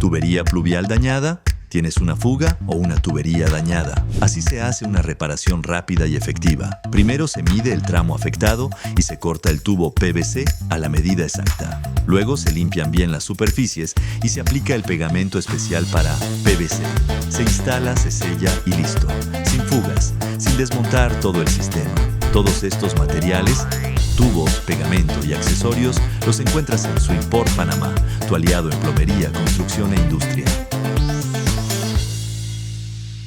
Tubería pluvial dañada. ¿Tienes una fuga o una tubería dañada? Así se hace una reparación rápida y efectiva. Primero se mide el tramo afectado y se corta el tubo PVC a la medida exacta. Luego se limpian bien las superficies y se aplica el pegamento especial para PVC. Se instala, se sella y listo. Sin fugas, sin desmontar todo el sistema. Todos estos materiales, tubos, pegamento y accesorios, los encuentras en Swimport Panamá, tu aliado en plomería, construcción e industria.